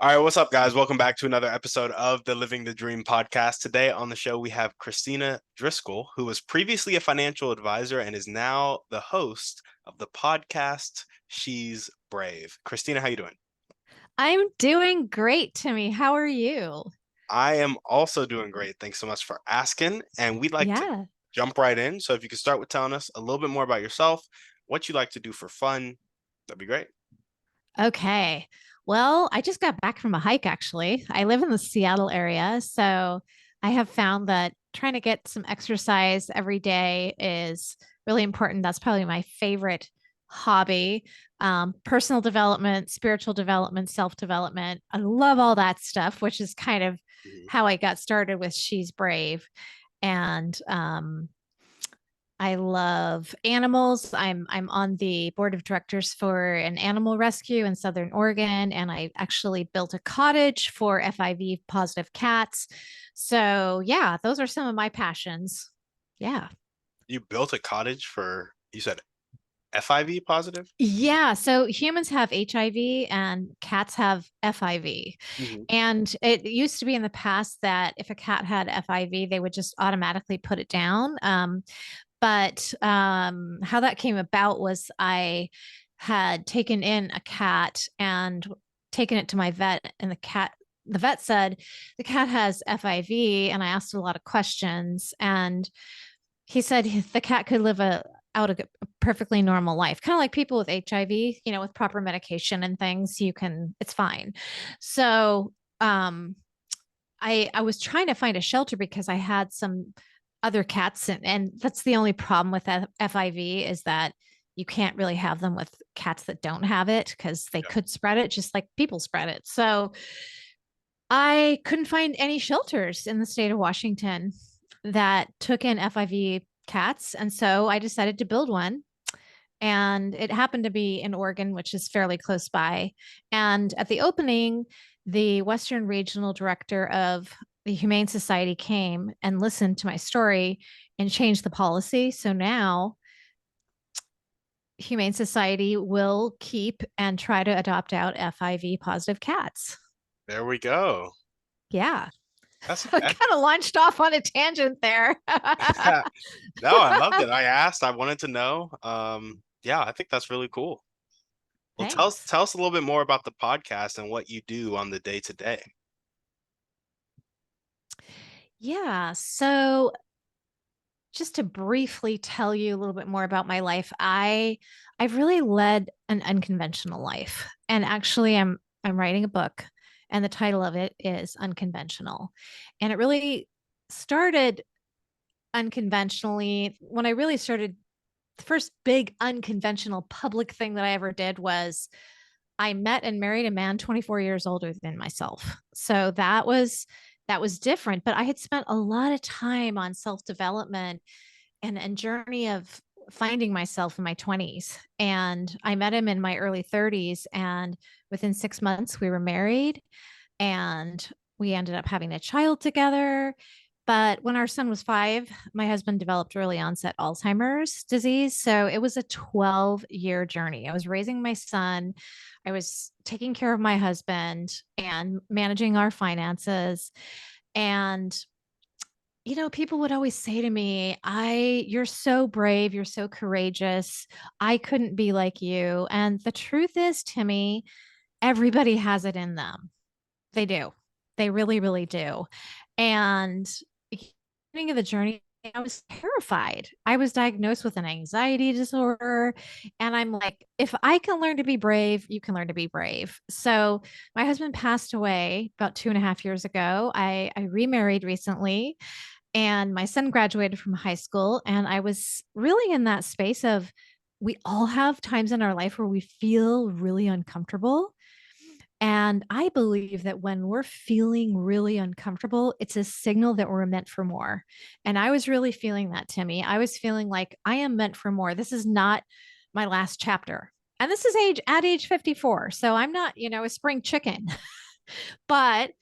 All right, what's up, guys? Welcome back to another episode of the Living the Dream podcast. Today on the show, we have Kristina Driscoll, who was previously a financial advisor and is now the host of the podcast She's Brave. Kristina, how you doing? I'm doing great, Timmy. How are you? I am also doing great. Thanks so much for asking. And we'd like to Yeah. jump right in. So if you could start with telling us a little bit more about yourself, what you like to do for fun, that'd be great. Okay. Well, I just got back from a hike, actually. I live in the Seattle area. So I have found that trying to get some exercise every day is really important. That's probably my favorite hobby. Personal development, spiritual development, self development. I love all that stuff, which is kind of Mhm. how I got started with She's Brave. And I love animals. I'm on the board of directors for an animal rescue in Southern Oregon, and I actually built a cottage for FIV positive cats. So yeah, those are some of my passions. Yeah. You built a cottage for, you said FIV positive? Yeah, so humans have HIV and cats have FIV. Mhm. And it used to be in the past that if a cat had FIV, they would just automatically put it down. But how that came about was I had taken in a cat and taken it to my vet, and the vet said the cat has FIV, and I asked a lot of questions, and he said the cat could live out a perfectly normal life, kind of like people with HIV, with proper medication and things, it's fine. So, I was trying to find a shelter because I had some other cats, and that's the only problem with FIV is that you can't really have them with cats that don't have it because they Yeah. could spread it just like people spread it. So I couldn't find any shelters in the state of Washington that took in FIV cats, and so I decided to build one. And it happened to be in Oregon, which is fairly close by. And at the opening, the Western Regional Director of the Humane Society came and listened to my story and changed the policy. So now Humane Society will keep and try to adopt out FIV positive cats. There we go. Yeah. That's I kind of launched off on a tangent there. no, I loved it. I asked, I wanted to know. Yeah, I think that's really cool. Well, tell us Thanks. tell us a little bit more about the podcast and what you do on the day to day. Yeah. So just to briefly tell you a little bit more about my life, I've really led an unconventional life. And actually I'm writing a book, and the title of it is Unconventional. And it really started unconventionally when I really started. The first big unconventional public thing that I ever did was I met and married a man 24 years older than myself. So that was different, but I had spent a lot of time on self-development and journey of finding myself in my 20s, and I met him in my early 30s, and within 6 months we were married, and we ended up having a child together. But when our son was 5, my husband developed early onset Alzheimer's disease. So it was a 12-year journey. I was raising my son, I was taking care of my husband and managing our finances. And people would always say to me, you're so brave, you're so courageous. I couldn't be like you. And the truth is, Timmy, everybody has it in them. They do. They really, really do. And beginning of the journey, I was terrified. I was diagnosed with an anxiety disorder. And I'm like, if I can learn to be brave, you can learn to be brave. So my husband passed away about 2.5 years ago. I remarried recently, and my son graduated from high school. And I was really in that space of we all have times in our life where we feel really uncomfortable, and I believe that when we're feeling really uncomfortable, it's a signal that we're meant for more. And I was really feeling that, Timmy. I was feeling like I am meant for more. This is not my last chapter. And this is age 54. So I'm not, a spring chicken, but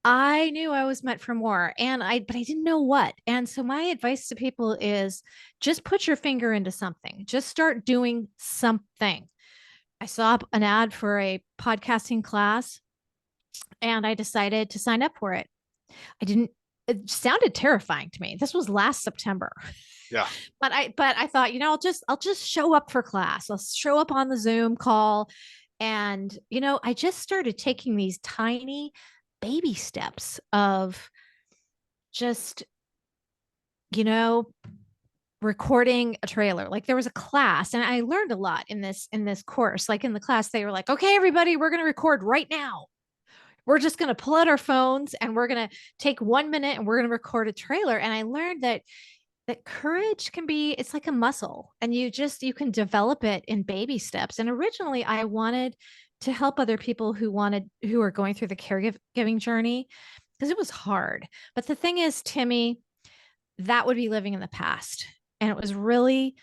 I knew I was meant for more, but I didn't know what. And so my advice to people is just put your finger into something. Just start doing something. I saw an ad for a podcasting class. and I decided to sign up for it. I didn't, it sounded terrifying to me. This was last September. Yeah. But I thought, I'll just show up for class. I'll show up on the Zoom call. And, I just started taking these tiny baby steps of just, you know, recording a trailer. Like there was a class and I learned a lot in this course. Like in the class, they were like, okay, everybody, we're going to record right now. We're just going to pull out our phones and we're going to take 1 minute and we're going to record a trailer. And I learned that courage can be, it's like a muscle and you can develop it in baby steps. And originally I wanted to help other people who are going through the caregiving journey because it was hard. But the thing is, Timmy, that would be living in the past. And it was really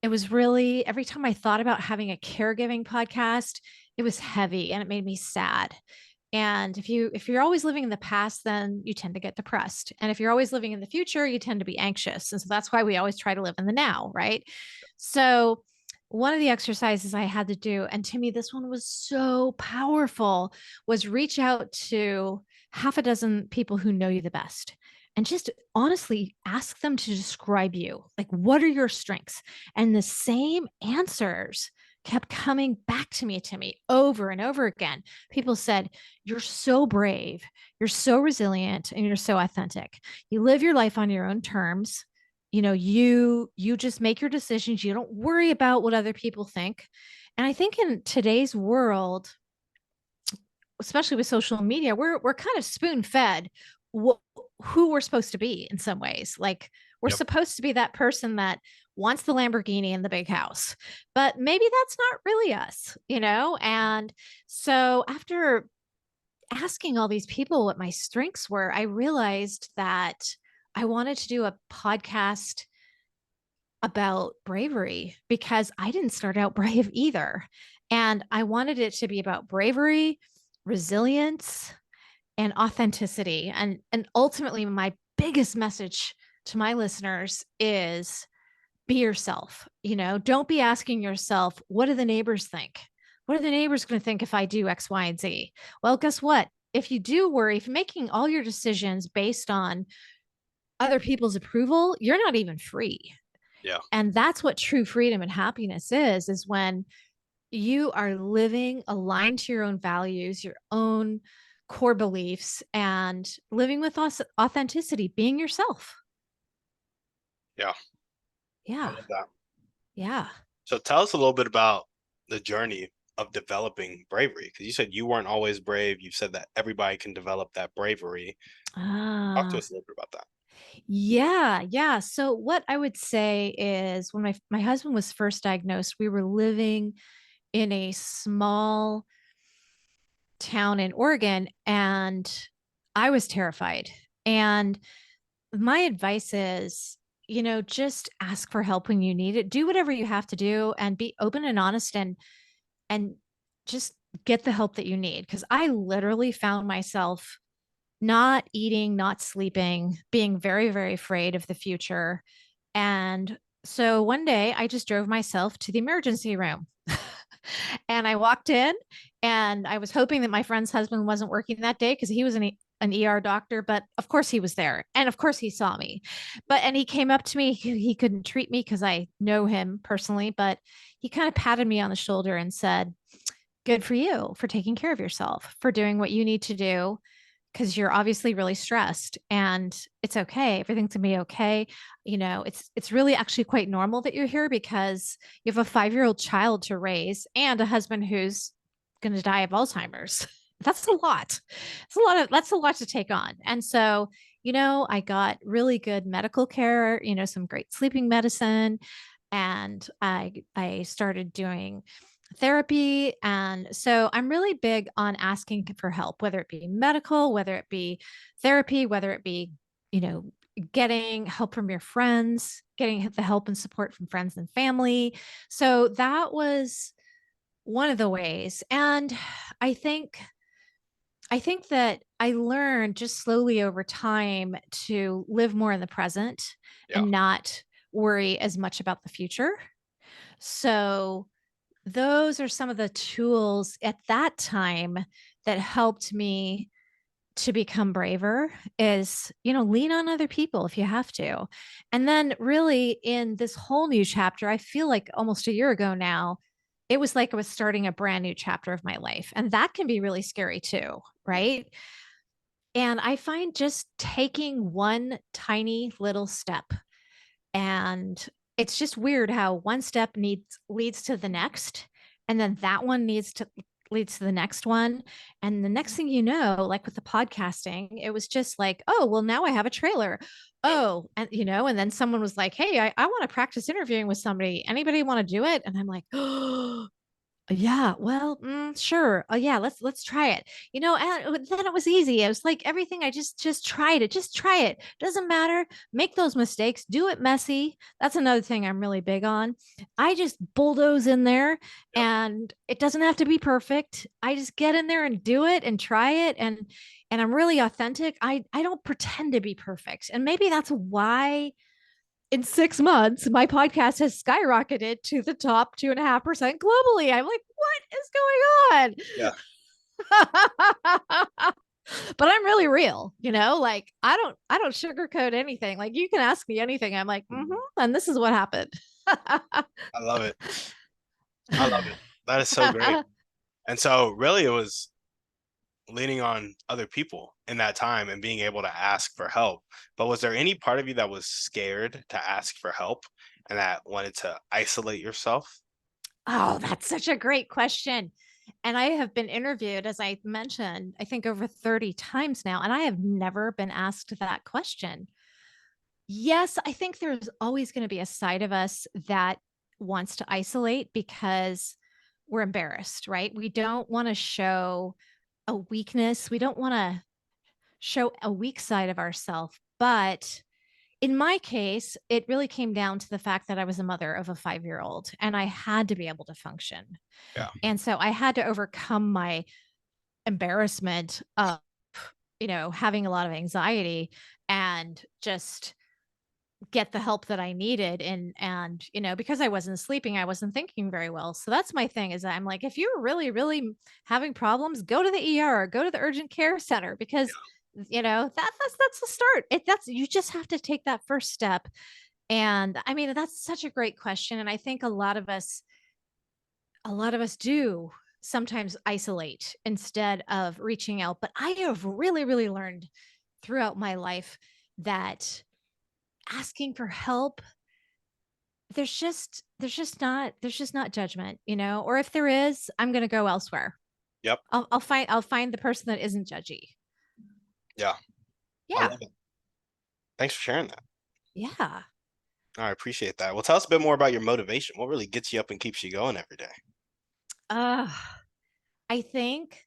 every time I thought about having a caregiving podcast, it was heavy and it made me sad. And if you're always living in the past, then you tend to get depressed. And if you're always living in the future, you tend to be anxious. And so that's why we always try to live in the now, right? So one of the exercises I had to do, and to me, this one was so powerful, was reach out to half a dozen people who know you the best and just honestly ask them to describe you. Like, what are your strengths? And the same answers kept coming back to me over and over again. People said, you're so brave, you're so resilient, and you're so authentic. You live your life on your own terms. You just make your decisions. You don't worry about what other people think. And I think in today's world, especially with social media, we're kind of spoon fed who we're supposed to be in some ways. Like we're Yep. supposed to be that person that wants the Lamborghini and the big house, but maybe that's not really us. And so after asking all these people what my strengths were, I realized that I wanted to do a podcast about bravery because I didn't start out brave either. And I wanted it to be about bravery, resilience, and authenticity. And ultimately my biggest message to my listeners is be yourself. Don't be asking yourself, what do the neighbors think? What are the neighbors going to think if I do X, Y, and Z? Well, guess what? If you do worry, if you're making all your decisions based on other people's approval, you're not even free. Yeah. And that's what true freedom and happiness is when you are living aligned to your own values, your own core beliefs, and living with authenticity, being yourself. Yeah. I Yeah. love that. Yeah. So tell us a little bit about the journey of developing bravery, because you said you weren't always brave. You said that everybody can develop that bravery. Talk to Ah, us a little bit about that. yeah. Yeah. So, what I would say is when my husband was first diagnosed, we were living in a small town in Oregon and I was terrified. And my advice is, just ask for help when you need it. Do whatever you have to do and be open and honest and just get the help that you need. Because I literally found myself not eating, not sleeping, being very, very afraid of the future. And so one day I just drove myself to the emergency room. And I walked in and I was hoping that my friend's husband wasn't working that day because he was an ER doctor, but of course he was there. And of course he saw me. And he came up to me. He couldn't treat me because I know him personally, but he kind of patted me on the shoulder and said, good for you for taking care of yourself, for doing what you need to do because you're obviously really stressed and it's okay. Everything's gonna be okay. It's really actually quite normal that you're here because you have a 5-year-old child to raise and a husband who's gonna die of Alzheimer's. That's a lot. That's a lot to take on. And so, I got really good medical care, some great sleeping medicine, and I started doing therapy. And so I'm really big on asking for help, whether it be medical, whether it be therapy, whether it be, you know, getting help from your friends, getting the help and support from friends and family. So that was one of the ways. And I think I think that I learned just slowly over time to live more in the present Yeah. and not worry as much about the future. So those are some of the tools at that time that helped me to become braver is, lean on other people if you have to. And then really in this whole new chapter, I feel like almost a year ago now, it was like I was starting a brand new chapter of my life. And that can be really scary too, right? And I find just taking one tiny little step, and it's just weird how one step leads to the next, and then that one leads to the next one. And the next thing you know, like with the podcasting, it was just like, oh, well, now I have a trailer. Yep. Oh, and then someone was like, hey, I want to practice interviewing with somebody. Anybody want to do it? And I'm like, oh, yeah, well, sure. Oh yeah, let's try it. And then it was easy. It was like everything. I just tried it. Just try it. Doesn't matter. Make those mistakes. Do it messy. That's another thing I'm really big on. I just bulldoze in there, Yep. and it doesn't have to be perfect. I just get in there and do it and try it, and I'm really authentic. I don't pretend to be perfect, and maybe that's why in 6 months, my podcast has skyrocketed to the top 2.5% globally. I'm like, what is Yeah. going on? But I'm really real, like I don't sugarcoat anything. Like you can ask me anything. I'm like, and this is what happened. I love it. I love it. That is so great. And so really it was leaning on other people in that time and being able to ask for help. But was there any part of you that was scared to ask for help and that wanted to isolate yourself? Oh, that's such a great question. And I have been interviewed, as I mentioned, I think over 30 times now, and I have never been asked that question. Yes, I think there's always going to be a side of us that wants to isolate because we're embarrassed, right? We don't want to show a weakness. We don't want to show a weak side of ourselves. But in my case, it really came down to the fact that I was a mother of a 5-year-old and I had to be able to function. Yeah. And so I had to overcome my embarrassment of, having a lot of anxiety and just get the help that I needed. And because I wasn't sleeping, I wasn't thinking very well. So that's my thing is I'm like, if you're really, really having problems, go to the ER, go to the urgent care center, because that's the start. That's you just have to take that first step. And I mean, that's such a great question. And I think a lot of us do sometimes isolate instead of reaching out. But I have really, really learned throughout my life that asking for help, there's just not judgment, or if there is, I'm going to go elsewhere. Yep. I'll find the person that isn't judgy. Yeah. I Yeah. love it. Thanks for sharing that. Yeah. I appreciate that. Well, tell us a bit more about your motivation. What really gets you up and keeps you going every day? Uh, I think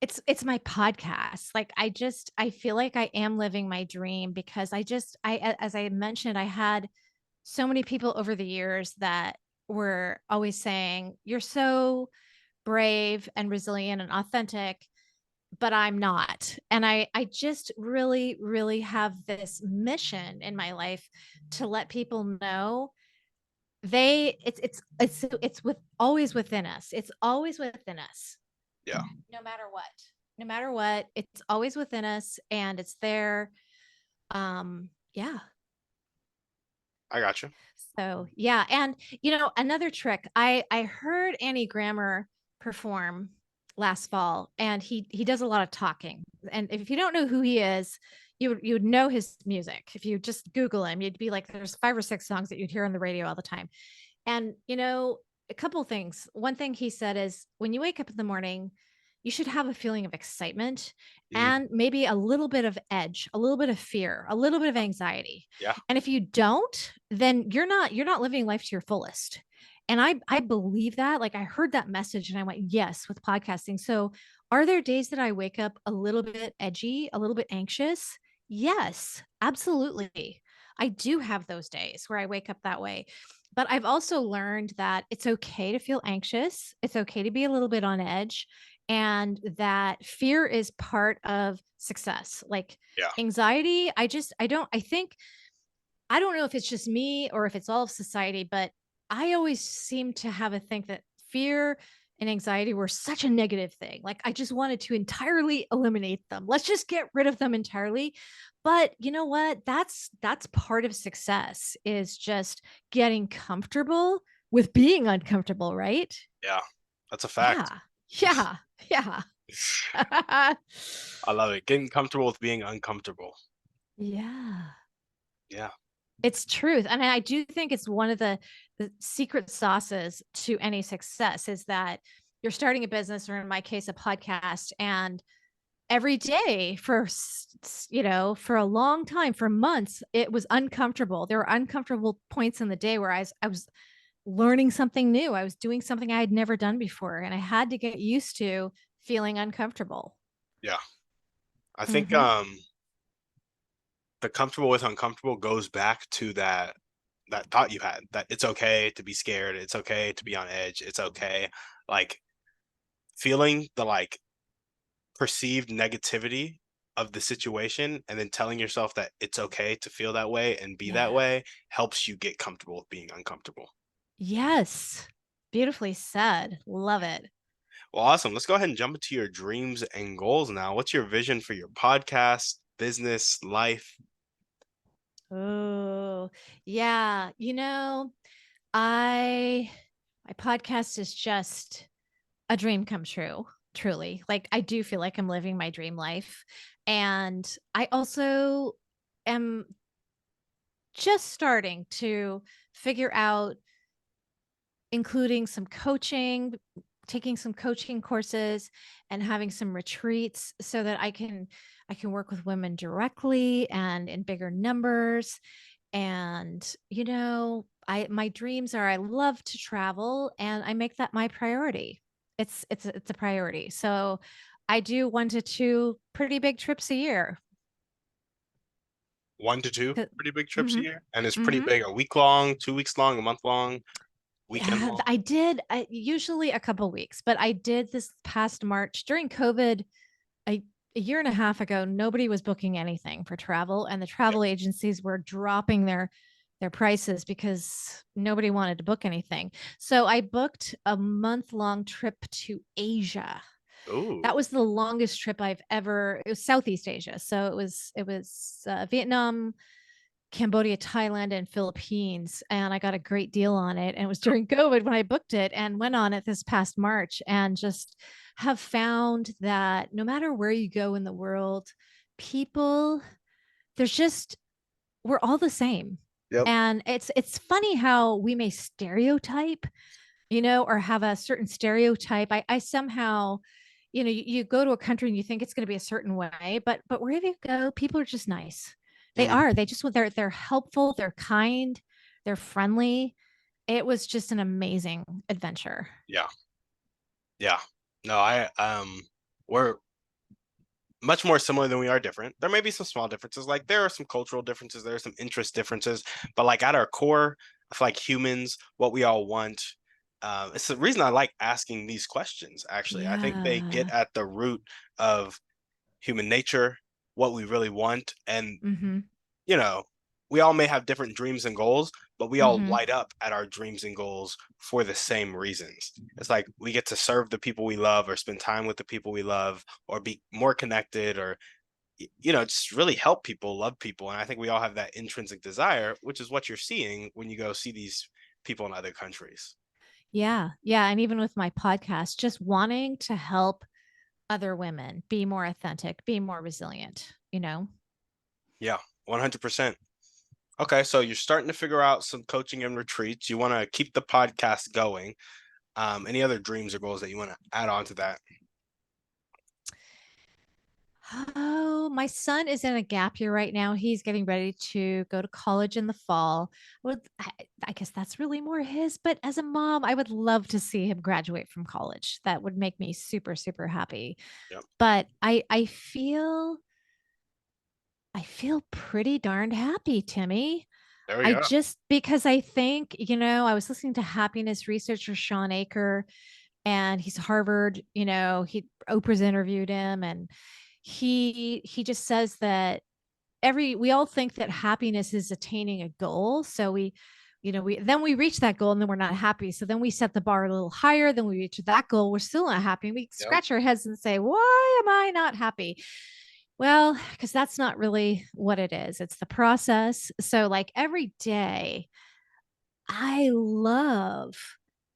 it's my podcast. Like I feel like I am living my dream because as I mentioned, I had so many people over the years that were always saying, "You're so brave and resilient and authentic," but I'm not. And I just really, really have this mission in my life to let people know it's with always within us. It's always within us. Yeah. No matter what. No matter what, it's always within us and it's there. Yeah. I got you. So yeah. And another trick, I heard Annie Grammer perform last fall, and he does a lot of talking. And if you don't know who he is, you would know his music. If you just Google him, you'd be like, there's 5 or 6 songs that you'd hear on the radio all the time. And a couple of things. One thing he said is when you wake up in the morning, you should have a feeling of excitement Mm, and maybe a little bit of edge, a little bit of fear, a little bit of anxiety. yeah. And if you don't, then you're not living life to your fullest. And I believe that. Like I heard that message and I went, yes, with podcasting. So are there days that I wake up a little bit edgy, a little bit anxious? Yes, absolutely. I do have those days where I wake up that way. But I've also learned that it's okay to feel anxious. It's okay to be a little bit on edge, and that fear is part of success. Like Yeah. anxiety, I don't know if it's just me or if it's all of society, but I always seem to have a think that fear and anxiety were such a negative thing. Like I just wanted to entirely eliminate them. Let's just get rid of them entirely. But you know what? That's part of success is just getting comfortable with being uncomfortable, right? Yeah, that's a fact. Yeah. Yeah. Yeah. I love it. Getting comfortable with being uncomfortable. Yeah. Yeah. It's truth. And I do think it's one of the secret sauces to any success is that you're starting a business, or in my case, a podcast, and every day for, for a long time, for months, it was uncomfortable. There were uncomfortable points in the day where I was learning something new. I was doing something I had never done before, and I had to get used to feeling uncomfortable. Yeah. I think Mm-hmm. the comfortable with uncomfortable goes back to that thought you had, that it's okay to be scared, it's okay to be on edge, it's okay, like feeling the like perceived negativity of the situation and then telling yourself that it's okay to feel that way and be that Yeah. way helps you get comfortable with being uncomfortable. Yes. Beautifully said. Love it. Well, awesome. Let's go ahead and jump into your dreams and goals now. What's your vision for your podcast, business, life? Oh, yeah. I my podcast is just a dream come true, truly. Like I do feel like I'm living my dream life. And I also am just starting to figure out including some coaching, taking some coaching courses and having some retreats so that I can work with women directly and in bigger numbers. And I my dreams are I love to travel and I make that my priority. It's a priority. So I do 1 to 2 pretty big trips a year. 1 to 2 pretty big trips a Mm-hmm. year, and it's pretty Mm-hmm. big. A week long, 2 weeks long, a month long, weekend Yeah, long. I did usually a couple weeks, but I did this past March during COVID a, a year and a half ago. Nobody was booking anything for travel, and the Yeah. travel agencies were dropping their prices because nobody wanted to book anything. So I booked a month-long trip to Asia. That Ooh. was the longest trip I've ever. It was Southeast Asia, so it was Vietnam, Cambodia, Thailand, and Philippines. And I got a great deal on it. And it was during COVID when I booked it and went on it this past March, and just have found that no matter where you go in the world, people, there's just, we're all the same. Yep. And it's funny how we may stereotype, or have a certain stereotype. I somehow, you go to a country and you think it's going to be a certain way, but wherever you go, people are just nice. They Mhm. are. They're helpful, they're kind, they're friendly. It was just an amazing adventure. Yeah. Yeah. No, we're much more similar than we are different. There may be some small differences. Like there are some cultural differences, there are some interest differences, but like at our core, I feel like humans, what we all want. It's the reason I like asking these questions. Actually, I think they get Yeah. at the root of human nature, what we really want, and Mm-hmm. you know, we all may have different dreams and goals, but we all Mm-hmm. light up at our dreams and goals for the same reasons. It's like we get to serve the people we love or spend time with the people we love or be more connected or just really help people, love people. And I think we all have that intrinsic desire, which is what you're seeing when you go see these people in other countries. Yeah. Yeah. And even with my podcast, just wanting to help other women be more authentic, be more resilient. Yeah, 100%. Okay, so you're starting to figure out some coaching and retreats. You want to keep the podcast going. Any other dreams or goals that you want to add on to that? Oh, my son is in a gap year right now. He's getting ready to go to college in the fall. I guess that's really more his, but as a mom, I would love to see him graduate from college. That would make me super, super happy. Yep. But I feel pretty darned happy, Timmy. There we I go. just because I think, I was listening to happiness researcher Sean Aker, and he's Harvard, he Oprah's interviewed him, and he just says that we all think that happiness is attaining a goal. So we reach that goal and then we're not happy. So then we set the bar a little higher, then we reach that goal, we're still not happy. We Yep. scratch our heads and say, why am I not happy? Well, because that's not really what it is. It's the process. So like every day, I love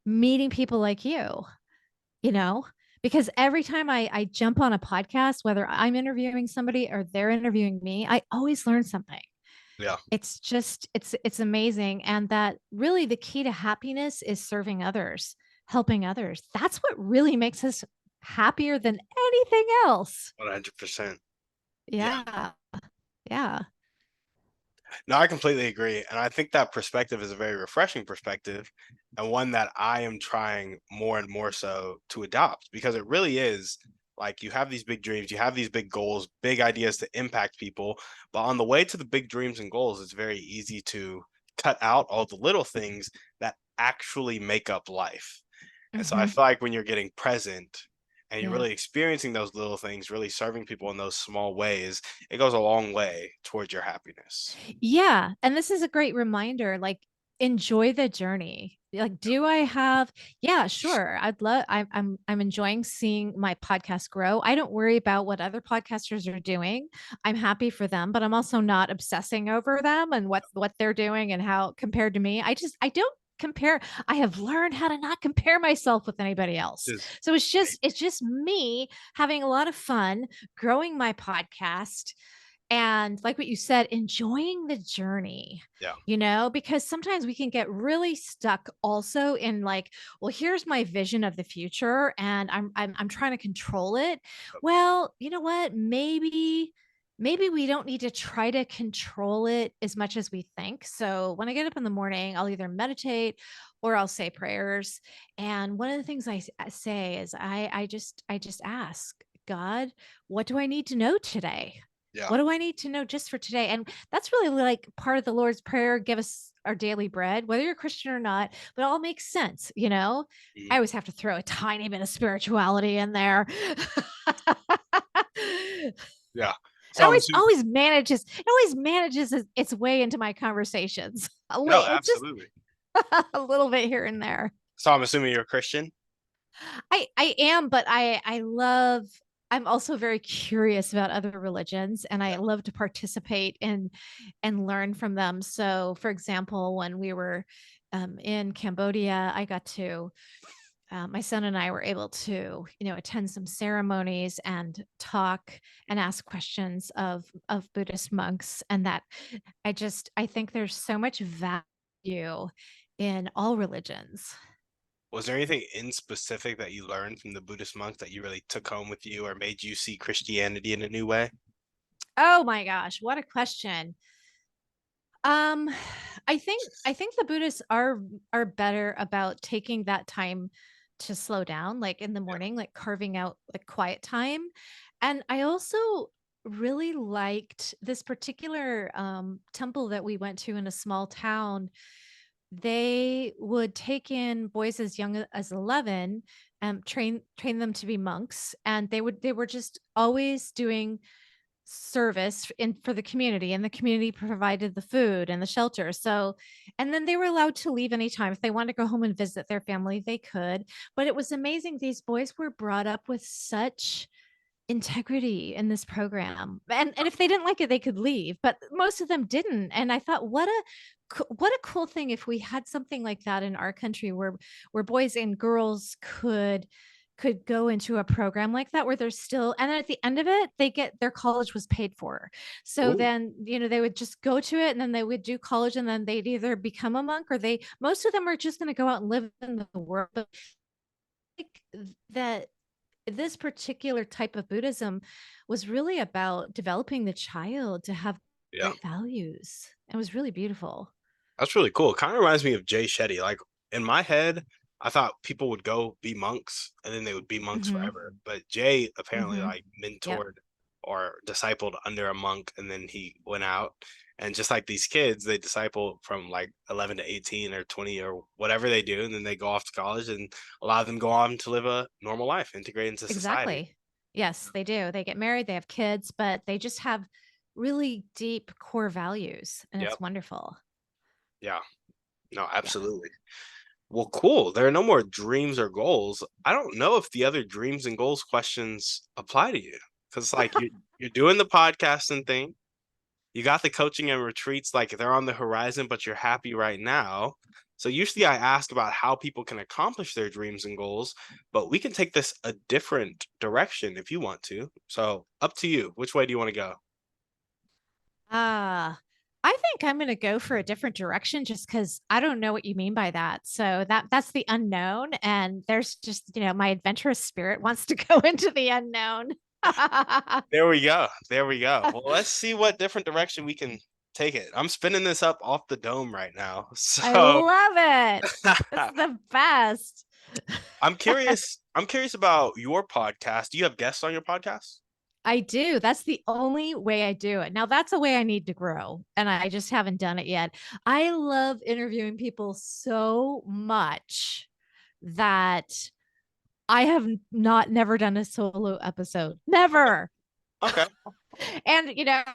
meeting people like you know, because every time I jump on a podcast, whether I'm interviewing somebody or they're interviewing me, I always learn something. Yeah. It's amazing. And that really the key to happiness is serving others, helping others. That's what really makes us happier than anything else. 100%. Yeah. Yeah. Yeah. No, I completely agree. And I think that perspective is a very refreshing perspective and one that I am trying more and more so to adopt because it really is like you have these big dreams, you have these big goals, big ideas to impact people. But on the way to the big dreams and goals, it's very easy to cut out all the little things that actually make up life. And so I Hmm. feel like when you're getting present and you're Yeah. really experiencing those little things, really serving people in those small ways, it goes a long way towards your happiness. Yeah. And this is a great reminder, like enjoy the journey. Like, do I have, yeah, sure. I'm enjoying seeing my podcast grow. I don't worry about what other podcasters are doing. I'm happy for them, but I'm also not obsessing over them and what they're doing and how compared to me. I don't compare. I have learned how to not compare myself with anybody else. Is So it's just me having a lot of fun growing my podcast and like what you said, enjoying the journey, yeah, because sometimes we can get really stuck also in like, well, here's my vision of the future and I'm trying to control it. Well, you know what? Maybe we don't need to try to control it as much as we think. So when I get up in the morning, I'll either meditate or I'll say prayers. And one of the things I say is I just ask God, what do I need to know today? yeah. What do I need to know just for today? And that's really like part of the Lord's Prayer, give us our daily bread, whether you're a Christian or not, but it all makes sense. I Mhm. always have to throw a tiny bit of spirituality in there. it Yeah. So I'm always assuming always manages it always manages its way into my conversations. no, Just absolutely. a little bit here and there. So I'm assuming you're a Christian? I am, but I'm also very curious about other religions and Yeah. I love to participate in and learn from them. So, for example, when we were in Cambodia, I got to my son and I were able to, attend some ceremonies and talk and ask questions of Buddhist monks, and that I think there's so much value in all religions. Was there anything in specific that you learned from the Buddhist monks that you really took home with you or made you see Christianity in a new way? Oh my gosh, what a question. Um, I think the Buddhists are better about taking that time to slow down, like in the Yeah. morning, like carving out like quiet time. And I also really liked this particular temple that we went to in a small town. They would take in boys as young as 11, train them to be monks, and they were just always doing service in for the community, and the community provided the food and the shelter. So, and then they were allowed to leave anytime. If they wanted to go home and visit their family, they could. But it was amazing. These boys were brought up with such integrity in this program. And if they didn't like it, they could leave, but most of them didn't. And I thought, what a cool thing if we had something like that in our country where boys and girls could go into a program like that where they're still, and then at the end of it they get their college was paid for. So Ooh. then they would just go to it and then they would do college and then they'd either become a monk or they most of them are just going to go out and live in the world. But like that this particular type of Buddhism was really about developing the child to have Yeah. great values. It was really beautiful. That's really cool. It kind of reminds me of Jay Shetty. Like in my head, I thought people would go be monks and then they would be monks Hmm. forever. But Jay apparently Hmm. like Yep. mentored or discipled under a monk and then he went out. And just like these kids, they disciple from like 11 to 18 or 20 or whatever they do. And then they go off to college and a lot of them go on to live a normal life, integrate into society. Exactly. Yes, they do. They get married, they have kids, but they just have really deep core values, and Yep. it's wonderful. Yeah. No, Yeah. absolutely. Well, cool. There are no more dreams or goals. I don't know if the other dreams and goals questions apply to you because, like, you're doing the podcasting thing. You got the coaching and retreats, like they're on the horizon, but you're happy right now. So usually I ask about how people can accomplish their dreams and goals, but we can take this a different direction if you want to. So up to you. Which way do you want to go? Ah, I think I'm going to go for a different direction just because I don't know what you mean by that. So that's the unknown, and there's just my adventurous spirit wants to go into the unknown. I There we go. There we go. Well, let's see what different direction we can take it. I'm spinning this up off the dome right now. So love it. It's the best. I'm curious. I'm curious about your podcast. Do you have guests on your podcast? I do. That's the only way I do it. Now, that's a way I need to grow, and I just haven't done it yet. I love interviewing people so much that I have not never done a solo episode. Never. Okay. And at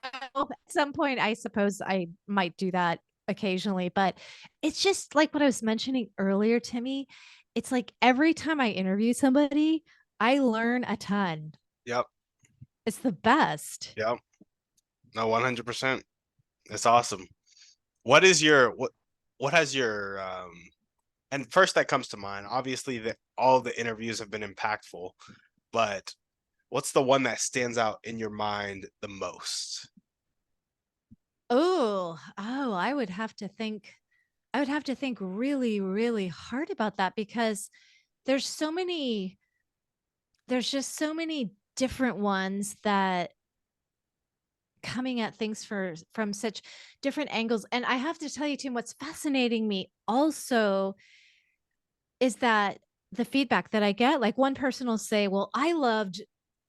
some point I suppose I might do that occasionally, but it's just like what I was mentioning earlier, Timmy. It's like every time I interview somebody, I learn a ton. Yep. It's the best. Yep. No, 100%. It's awesome. What is your what has your and first that comes to mind, obviously that all the interviews have been impactful, but what's the one that stands out in your mind the most? Oh, I would have to think really, really hard about that because there's so many, there's just so many different ones that coming at things from such different angles. And I have to tell you, Tim, what's fascinating me also is that the feedback that I get, like one person will say, well, I loved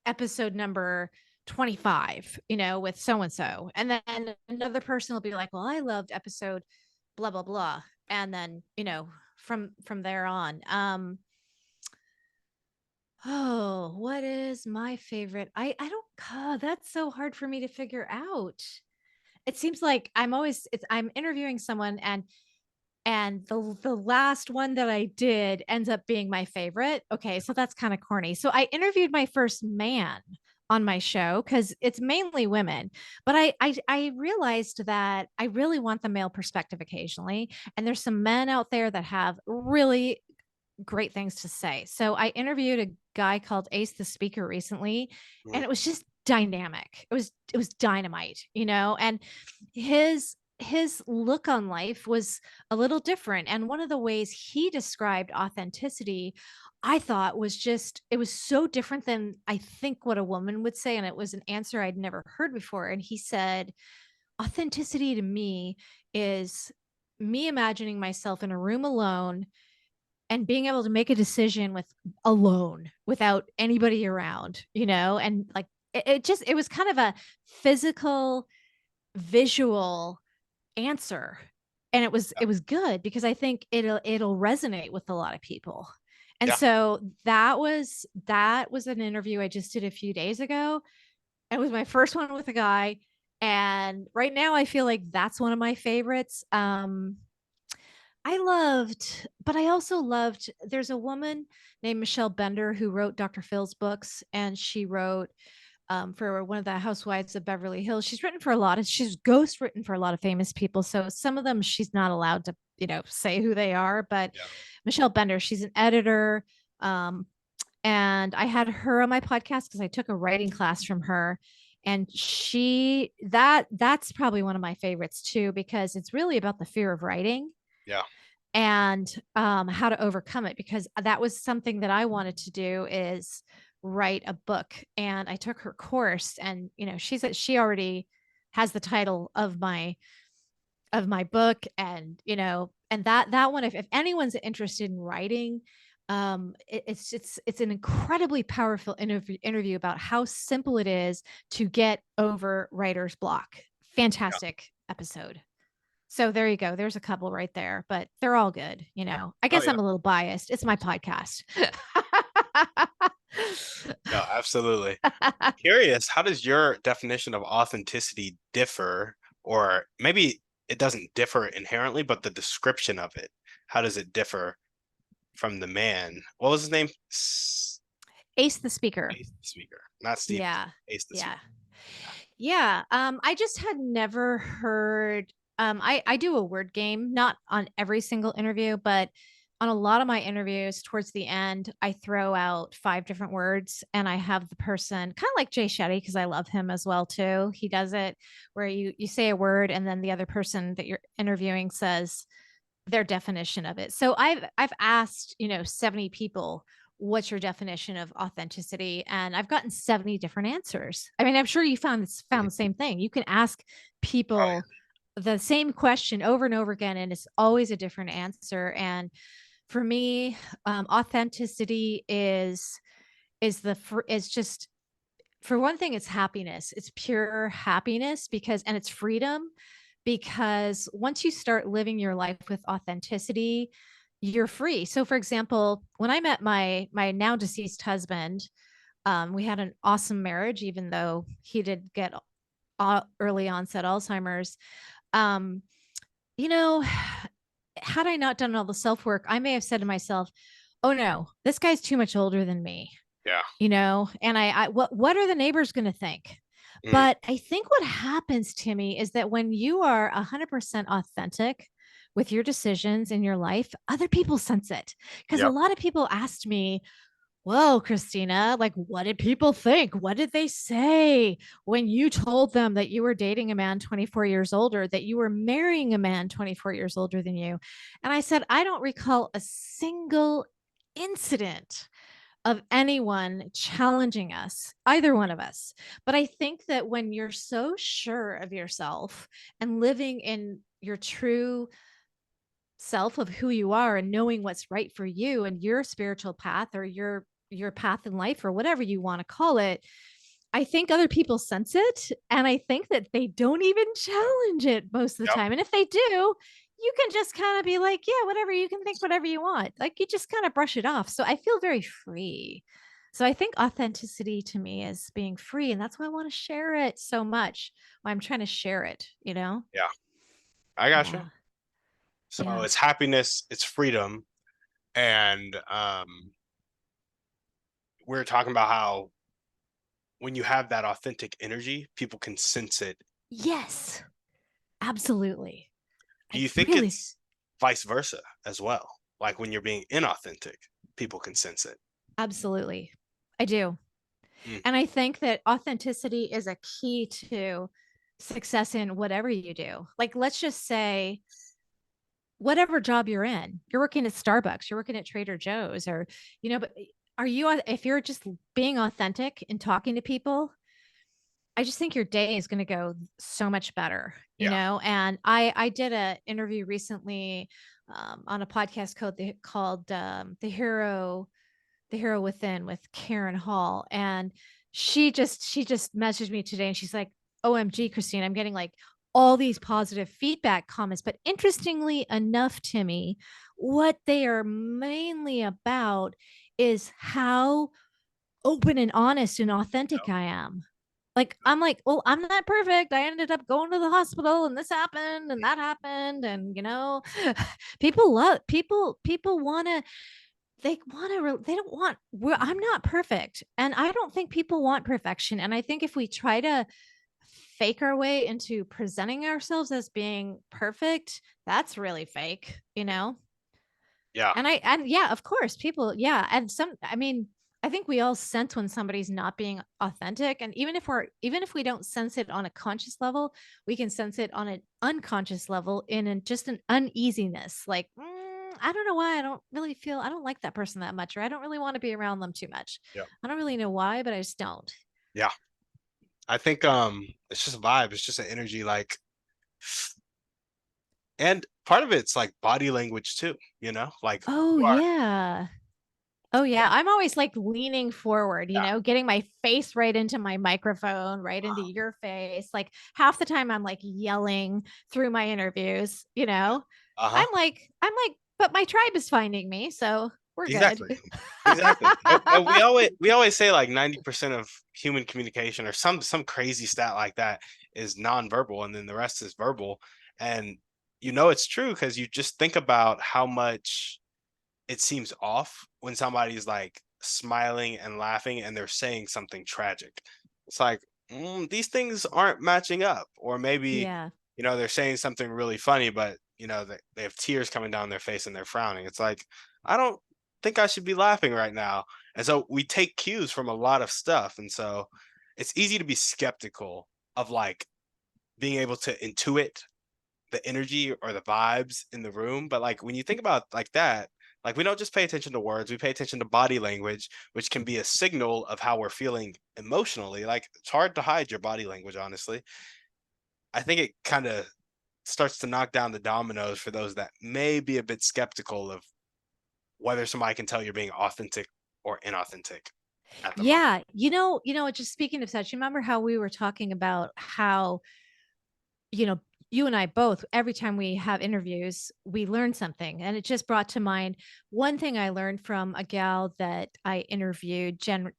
episode number 25, with so and so. And then another person will be like, well, I loved episode blah, blah, blah. And then, from there on. Oh, what is my favorite? I don't, that's so hard for me to figure out. It seems like I'm interviewing someone, and the last one that I did ends up being my favorite. Okay, so that's kind of corny. So I interviewed my first man on my show because it's mainly women, but I realized that I really want the male perspective occasionally, and there's some men out there that have really great things to say. So I interviewed a guy called Ace the Speaker recently, Mhm. and it was just dynamic. It was dynamite, and his look on life was a little different. And one of the ways he described authenticity, I thought was just, it was so different than I think what a woman would say. And it was an answer I'd never heard before. And he said, authenticity to me is me imagining myself in a room alone and being able to make a decision with alone without anybody around, and like it was kind of a physical visual answer, and it was good because I think it'll resonate with a lot of people. And Yeah. so that was an interview I just did a few days ago. It was my first one with a guy, and right now I feel like that's one of my favorites. But I also loved, there's a woman named Michelle Bender who wrote Dr. Phil's books, and she wrote for one of the housewives of Beverly Hills. She's ghost written for a lot of famous people. So some of them she's not allowed to, say who they are. But Yeah. Michelle Bender, she's an editor. Um, and I had her on my podcast because I took a writing class from her. And that's probably one of my favorites too, because it's really about the fear of writing Yeah. and how to overcome it, because that was something that I wanted to do, is write a book. And I took her course, and she already has the title of my book. And and that one, if anyone's interested in writing, it's an incredibly powerful interview about how simple it is to get over writer's block. Yeah. Fantastic episode. So there you go. There's a couple right there, but they're all good. I Oh guess yeah. I'm a little biased. It's my podcast. No, absolutely. Curious, how does your definition of authenticity differ, or maybe it doesn't differ inherently, but the description of it, how does it differ from the man? What was his name? Ace the speaker. Ace the speaker, not Steve. Yeah. Ace the Yeah. speaker. Yeah. I just had never heard. I do a word game, not on every single interview, but on a lot of my interviews towards the end, I throw out 5 different words and I have the person kind of like Jay Shetty, because I love him as well too. He does it where you say a word and then the other person that you're interviewing says their definition of it. So I've asked, 70 people, what's your definition of authenticity? And I've gotten 70 different answers. I mean, I'm sure you found Mhm. the same thing. You can ask Oh, people the same question over and over again, and it's always a different answer. And for me, authenticity is just, for one thing, it's happiness. It's pure happiness, and it's freedom, because once you start living your life with authenticity, you're free. So for example, when I met my now deceased husband, we had an awesome marriage, even though he did get early onset Alzheimer's. Um, you know, had I not done all the self work, I may have said to myself, "Oh no, this guy's too much older than me." yeah. And I what are the neighbors going to think? Mm, But I think what happens, Timmy, is that when you are 100% authentic with your decisions in your life, other people sense it. Because a yep. lot of people asked me, "Whoa, Kristina, like, what did people think? What did they say when you told them that you were dating a man 24 years older, that you were marrying a man 24 years older than you?" And I said, "I don't recall a single incident of anyone challenging us, either one of us. But I think that when you're so sure of yourself and living in your true self of who you are and knowing what's right for you and your spiritual path, or your path in life, or whatever you want to call it, I think other people sense it, and I think that they don't even challenge it most of the Yep. time. And if they do, you can just kind of be like, yeah, whatever, you can think whatever you want. Like, you just kind of brush it off. So I feel very free. So I think authenticity to me is being free, and that's why I want to share it so much. Why I'm trying to share it. Yeah. I gotcha. Yeah. So Yeah. it's happiness, it's freedom, and we're talking about how when you have that authentic energy, people can sense it. Yes. Absolutely. Do I you think really it's vice versa as well? Like when you're being inauthentic, people can sense it. absolutely. I do. Mm, And I think that authenticity is a key to success in whatever you do. Like, let's just say, whatever job you're in, you're working at Starbucks, you're working at Trader Joe's, or, but if you're just being authentic and talking to people, I just think your day is going to go so much better, yeah. And I did an interview recently, on a podcast called The Hero Within, with Karen Hall. And she just messaged me today and she's like, OMG, Christine, I'm getting like all these positive feedback comments. But interestingly enough, Timmy, what they are mainly about is how open and honest and authentic I am. Like, I'm like, well, I'm not perfect. I ended up going to the hospital and this happened and that happened. And, people want to, they don't want, I'm not perfect. And I don't think people want perfection. And I think if we try to fake our way into presenting ourselves as being perfect, that's really fake. Yeah. And yeah, of course, people, yeah. And I mean, I think we all sense when somebody's not being authentic. And even if we don't sense it on a conscious level, we can sense it on an unconscious level, just an uneasiness. Like, I don't know why I don't like that person that much, or I don't really want to be around them too much. Yeah. I don't really know why, but I just don't. Yeah. I think Yeah. it's just a vibe. It's just an energy, like, and part of it's like body language too, like who Oh, you are. yeah. Oh yeah, I'm always like leaning forward, Yeah. getting my face right into my microphone, right into your face. Like, half the time I'm like yelling through my interviews. Uh-huh. But my tribe is finding me, so we're good. Exactly. Exactly. And we always say like 90% of human communication or some crazy stat like that is nonverbal, and then the rest is verbal. And you know it's true because you just think about how much it seems off when somebody's like smiling and laughing and they're saying something tragic. It's like, these things aren't matching up. Or maybe, Yeah. they're saying something really funny, but they have tears coming down their face and they're frowning. It's like, I don't think I should be laughing right now. And so we take cues from a lot of stuff. And so it's easy to be skeptical of like being able to intuit the energy or the vibes in the room. But like when you think about like that, like we don't just pay attention to words, we pay attention to body language, which can be a signal of how we're feeling emotionally. Like it's hard to hide your body language, honestly. I think it kind of starts to knock down the dominoes for those that may be a bit skeptical of whether somebody can tell you're being authentic or inauthentic at the moment. Yeah. Just speaking of such, you remember how we were talking about how, you know, you and I both, every time we have interviews, we learn something. And it just brought to mind one thing I learned from a gal that I interviewed, Jen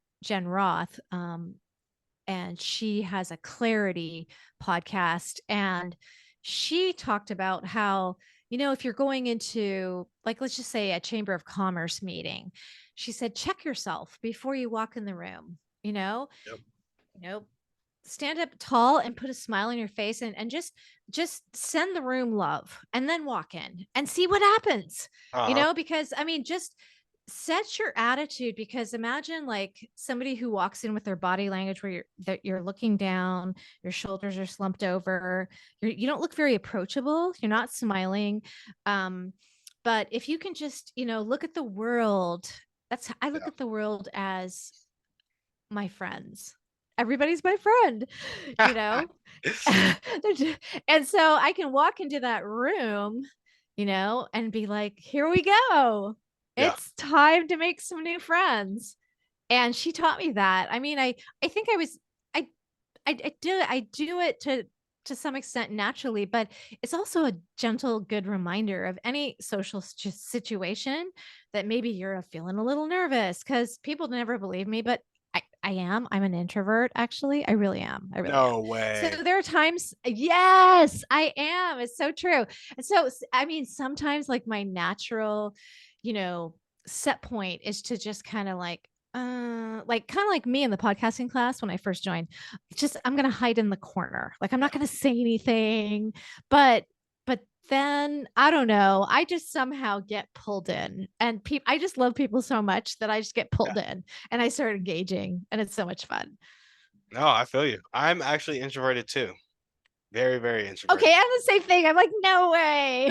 Roth. And she has a clarity podcast. And she talked about how, if you're going into, like, let's just say a chamber of commerce meeting, she said, check yourself before you walk in the room, Yep. you know, stand up tall and put a smile on your face, and just send the room love and then walk in and see what happens, Uh-huh. because I mean, just set your attitude, because imagine like somebody who walks in with their body language where you're looking down, your shoulders are slumped over, you don't look very approachable, you're not smiling. um but if you can just, look at the world, I look Yeah. at the world as my friends. Everybody's my friend, you know? And so I can walk into that room, and be like, here we go. Yeah. It's time to make some new friends. And she taught me that. I mean, I think I I do it to some extent naturally, but it's also a gentle, good reminder of any social situation that maybe you're feeling a little nervous, because people never believe me, but I am. I'm an introvert, actually. I really am. I really am. No So way. there are times, yes, I am. It's so true. And so, I mean, sometimes like my natural, you know, set point is to just kind of like kind of like me in the podcasting class when I first joined. Just I'm gonna hide in the corner. Like I'm not gonna say anything, but then I don't know. I just somehow get pulled in, and I just love people so much that I just get Yeah. pulled in, and I start engaging, and it's so much fun. No, I feel you. I'm actually introverted too. Very, very introverted. Okay, I'm the same thing. I'm like, no way.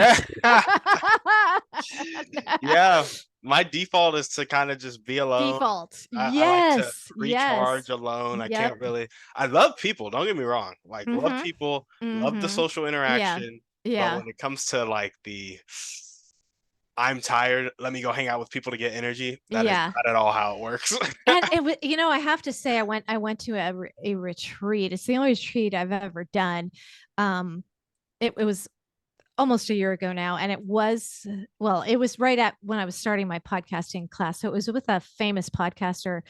Yeah, my default is to kind of just be alone. Default. I like to Yes. recharge Yes. alone. I Yep. can't really. I love people. Don't get me wrong. Like love Mm-hmm. people, love the Mm-hmm. social Yeah. interaction. But Yeah. when it comes to like the I'm tired, let me go hang out with people to get energy. That is Yeah. not at all how it works. And it was, I have to say, I went to a retreat. It's the only retreat I've ever done. It was almost a year ago now, and it was right at when I was starting my podcasting class. So it was with a famous podcaster,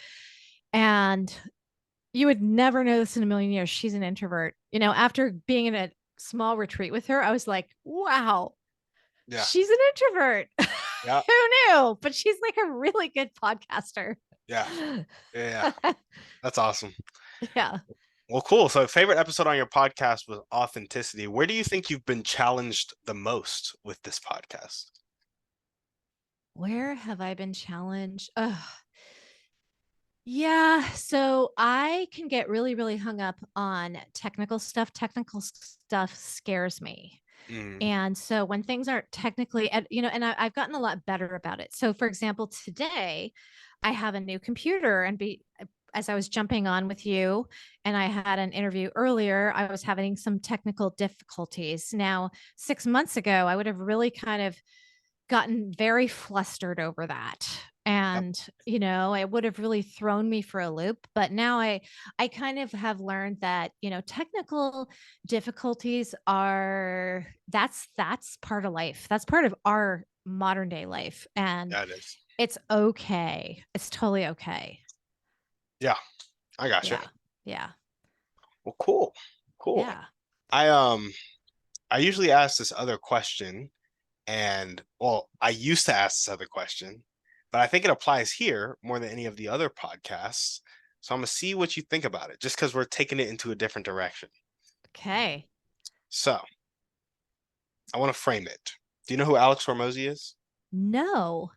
and you would never know this in a million years. She's an introvert. After being in a small retreat with her, I was like, wow, Yeah. she's an introvert. Yeah. Who knew? But she's like a really good podcaster. Yeah. Yeah. That's awesome. Yeah. Well, cool. So, favorite episode on your podcast was authenticity. Where do you think you've been challenged the most with this podcast? Where have I been challenged? Ugh. Yeah, so I can get really, really hung up on technical stuff. Technical stuff scares me. Mm, And so when things aren't technically, and I've gotten a lot better about it. So for example, today I have a new computer, and as I was jumping on with you and I had an interview earlier, I was having some technical difficulties. Now, 6 months ago, I would have really kind of gotten very flustered over that. yep. And it would have really thrown me for a loop. But now I kind of have learned that technical difficulties are that's part of life, that's part of our modern day life, and That is. it's okay, it's totally okay. Yeah, I got you. Yeah. Yeah. Well, cool. Cool. Yeah. I I usually ask this other question, and well, I used to ask this other question, but I think it applies here more than any of the other podcasts. So I'm gonna see what you think about it, just because we're taking it into a different direction. Okay. So I want to frame it. Do you know who Alex Hormozy is? No.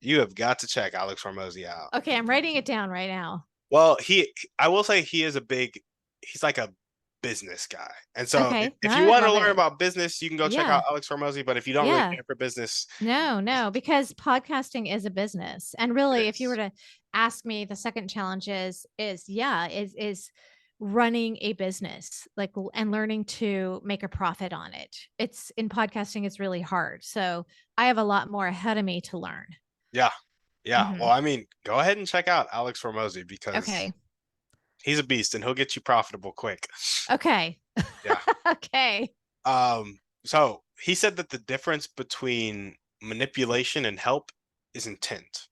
You have got to check Alex Hormozy out. Okay, I'm writing it down right now. Well, I will say he's like a business guy. And so Okay. if you I want to love learn it. about business, you can go check Yeah. out Alex Hormozy. But if you don't really Yeah. care for business, No, because podcasting is a business. And it really, if you were is. to ask me, the second challenge is running a business, like, and learning to make a profit on it. It's in podcasting, it's really hard. So I have a lot more ahead of me to learn. Yeah. Yeah. Well, Hmm. I mean, go ahead and check out Alex Hormozy because Okay. he's a beast and he'll get you profitable quick. Okay. Yeah. Okay. So he said that the difference between manipulation and help is intent.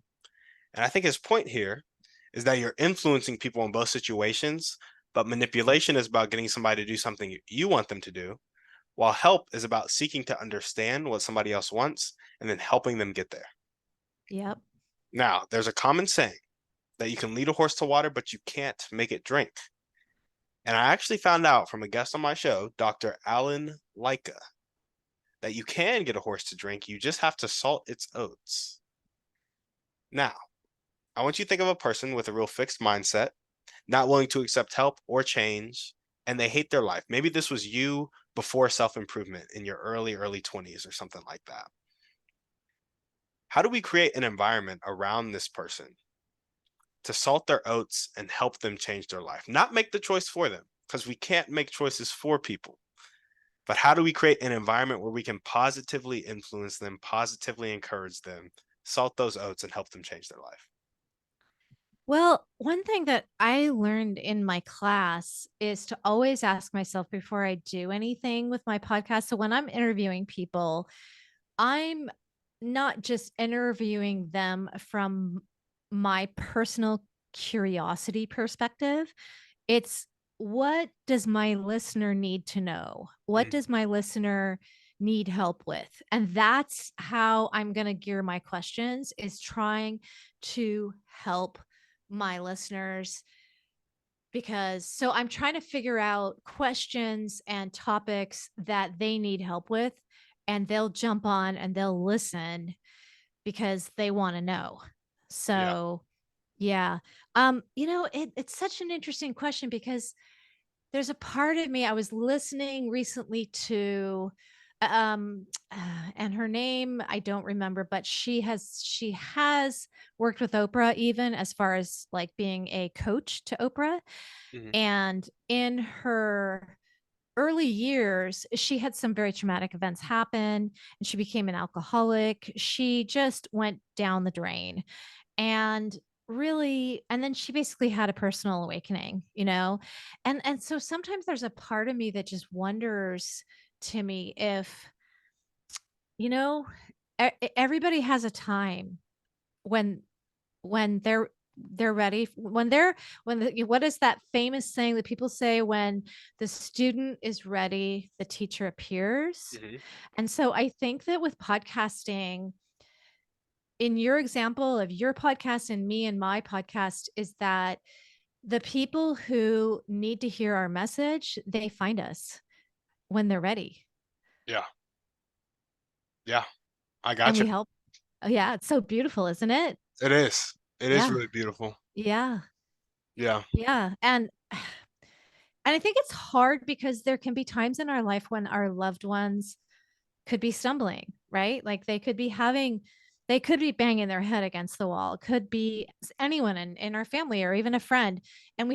And I think his point here is that you're influencing people in both situations, but manipulation is about getting somebody to do something you want them to do, while help is about seeking to understand what somebody else wants and then helping them get there. Yep. Now, there's a common saying that you can lead a horse to water, but you can't make it drink. And I actually found out from a guest on my show, Dr. Alan Leica, that you can get a horse to drink. You just have to salt its oats. Now, I want you to think of a person with a real fixed mindset, not willing to accept help or change, and they hate their life. Maybe this was you before self improvement in your early 20s or something like that. How do we create an environment around this person to salt their oats and help them change their life? Not make the choice for them, because we can't make choices for people. But how do we create an environment where we can positively influence them, positively encourage them, salt those oats, and help them change their life? Well, one thing that I learned in my class is to always ask myself before I do anything with my podcast. So when I'm interviewing people, I'm not just interviewing them from my personal curiosity perspective. It's, what does my listener need to know? What Mm, does my listener need help with? And that's how I'm going to gear my questions, is trying to help my listeners, because so I'm trying to figure out questions and topics that they need help with, and they'll jump on and they'll listen because they want to know. yeah. So, yeah. It's such an interesting question because there's a part of me, I was listening recently to and her name I don't remember, but she has worked with Oprah, even as far as like being a coach to Oprah. Mhm, And in her early years, she had some very traumatic events happen and she became an alcoholic. She just went down the drain. And really, and then she basically had a personal awakening. And so sometimes there's a part of me that just wonders, to me, if, you know everybody has a time when they're ready, what is that famous saying that people say, when the student is ready, the teacher appears. mhm. And so I think that with podcasting, in your example of your podcast and me and my podcast, is that the people who need to hear our message, they find us when they're ready, Yeah, yeah, I and got you. we help. Oh, yeah, it's so beautiful, isn't it? It is. It is Yeah. really beautiful. Yeah. Yeah. Yeah. And I think it's hard because there can be times in our life when our loved ones could be stumbling, right? Like they could be banging their head against the wall. It could be anyone in our family or even a friend. And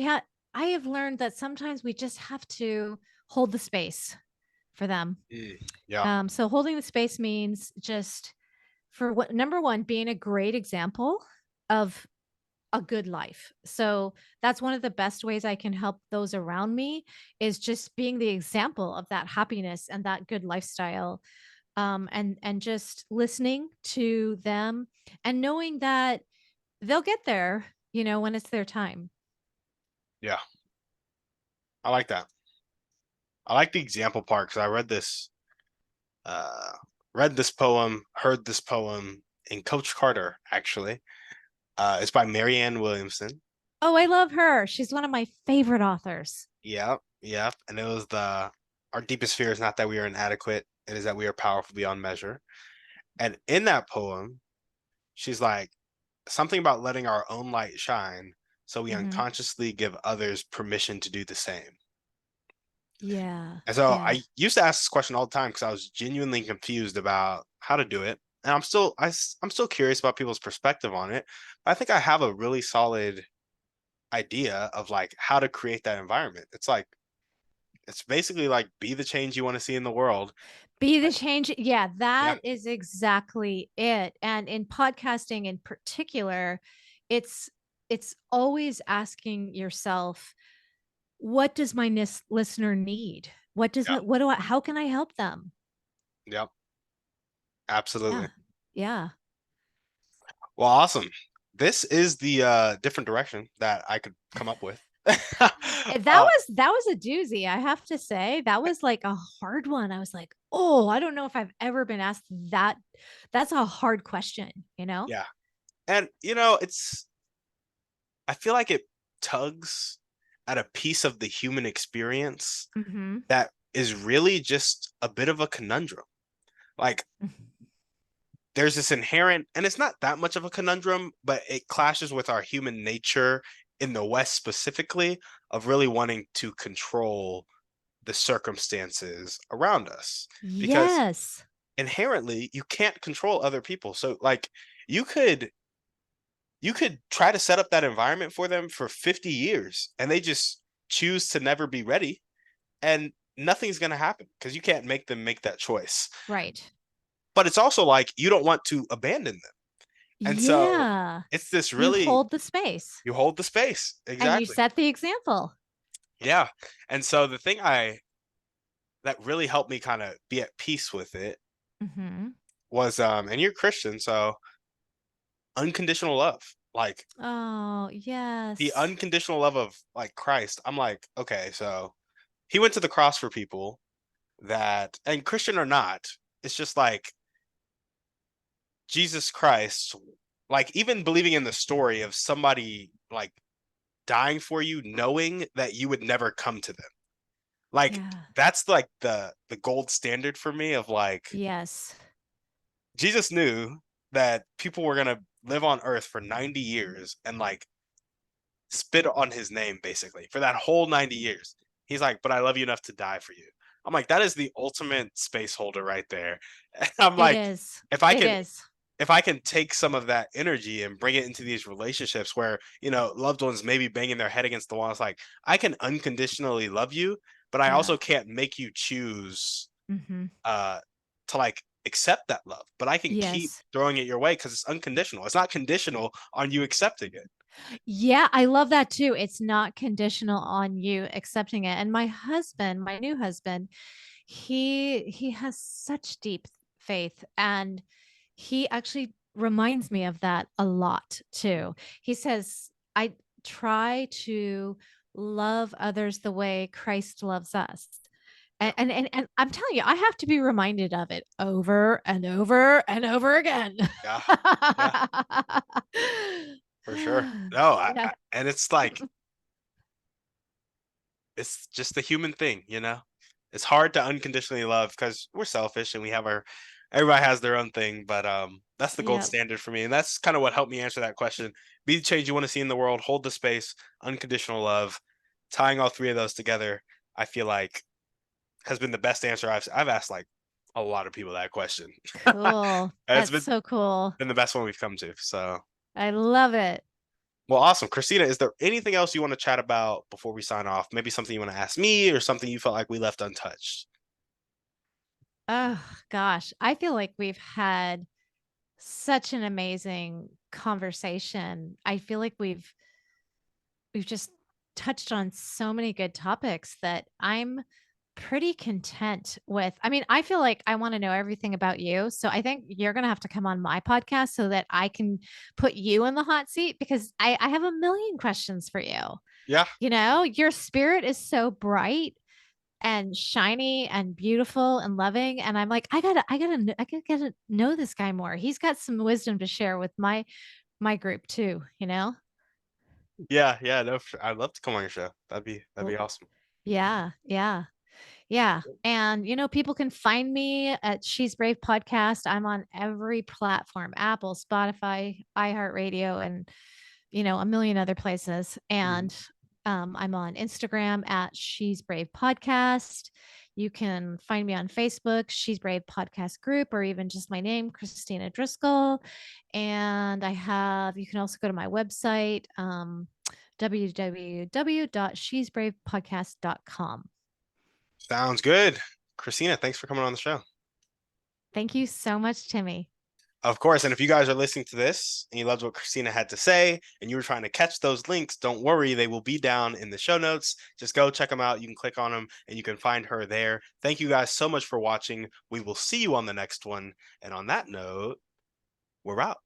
I have learned that sometimes we just have to hold the space for them. Mm, yeah. So holding the space means just, for what, number one, being a great example of a good life. So that's one of the best ways I can help those around me, is just being the example of that happiness and that good lifestyle. And just listening to them and knowing that they'll get there, when it's their time. Yeah. I like that. I like the example part because I uh, read this poem, heard this poem in Coach Carter, actually. It's by Marianne Williamson. Oh, I love her. She's one of my favorite authors. Yep, yep. And it was our deepest fear is not that we are inadequate, it is that we are powerful beyond measure. And in that poem, she's like, something about letting our own light shine so we Mm-hmm. unconsciously give others permission to do the same. Yeah. And so Yeah. I used to ask this question all the time because I was genuinely confused about how to do it. And I'm still curious about people's perspective on it. I think I have a really solid idea of like how to create that environment. It's basically like be the change you want to see in the world. Be the Like, change. Yeah, yeah, that is exactly it. And in podcasting in particular, it's it's always asking yourself, what does my listener need? yeah, What do I, how can I help them? yeah, Yeah. absolutely. Yeah. Well, awesome. This is the different direction that I could come up with. uh, That was a doozy, I have to say. That was like a hard one. I was like, "Oh, I don't know if I've ever been asked that." That's a hard question, you know? yeah. And I feel like it tugs at a piece of the human experience Mhm. that is really just a bit of a conundrum. Like there's this inherent, and it's not that much of a conundrum, but it clashes with our human nature in the West specifically of really wanting to control the circumstances around us because Yes. inherently you can't control other people. So like you could you could try to set up that environment for them for 50 years and they just choose to never be ready and nothing's going to happen because you can't make them make that choice. Right. But it's also like you don't want to abandon them. And so Yeah. it's this You really hold the space you hold the space. and you Exactly. set the example. Yeah. And so the thing I that really helped me kind of be at peace with it Mhm. was and you're Christian, so unconditional love. Like Oh, the yes. unconditional love of like Christ. I'm like, okay, so he went to the cross for people that and Christian or not, it's just like Jesus Christ, like even believing in the story of somebody like dying for you, knowing that you would never come to them. Like Yeah. that's like the gold standard for me of like Yes. Jesus knew that people were gonna live on earth for 90 years and like spit on his name basically for that whole 90 years. He's like, but I love you enough to die for you. I'm like, that is the ultimate space holder right there. And I'm It like, is. if I It can is. if I can take some of that energy and bring it into these relationships where, loved ones may be banging their head against the wall, it's like, I can unconditionally love you, but I Yeah. also can't make you choose Mhm. uh to like accept that love. But I can keep Yes. throwing it your way because it's unconditional. It's not conditional on you accepting it. Yeah, I love that too. It's not conditional on you accepting it. And my husband, my new husband, he has such deep faith and he actually reminds me of that a lot too. He says, "I try to love others the way Christ loves us." Yeah. And I'm telling you, I have to be reminded of it over and over and over again. Yeah. Yeah. For sure. No, Yeah. and it's like it's just a human thing. It's hard to unconditionally love because we're selfish and we have our everybody has their own thing, but that's the gold Yeah. standard for me. And that's kind of what helped me answer that question. Be the change you want to see in the world, hold the space, unconditional love. Tying all three of those together, I feel like has been the best answer I've asked like a lot of people that question. Cool. And it's That's been so cool. been the best one we've come to. So I love it. well, awesome. Christina, is there anything else you want to chat about before we sign off? Maybe something you want to ask me or something you felt like we left untouched? Oh gosh, I feel like we've had such an amazing conversation. I feel like we've just touched on so many good topics that I'm pretty content with. I mean, I feel like I want to know everything about you. So I think you're going to have to come on my podcast so that I can put you in the hot seat because I have a million questions for you. Yeah. You know, your spirit is so bright and shiny and beautiful and loving. And I'm like, I gotta know this guy more. He's got some wisdom to share with my group too, you know? Yeah, yeah, no, I'd love to come on your show. That'd be Well, awesome. yeah, yeah. Yeah. And, people can find me at She's Brave Podcast. I'm on every platform, Apple, Spotify, iHeartRadio, and, a million other places. Mhm. And I'm on Instagram at She's Brave Podcast. You can find me on Facebook, She's Brave Podcast Group, or even just my name, Kristina Driscoll. And you can also go to my website, www.shesbravepodcast.com. Sounds good. Christina, thanks for coming on the show. Thank you so much, Timmy. Of course, and if you guys are listening to this and you loved what Christina had to say and you were trying to catch those links, don't worry, they will be down in the show notes. Just go check them out. You can click on them and you can find her there. Thank you guys so much for watching. We will see you on the next one. And on that note, we're out.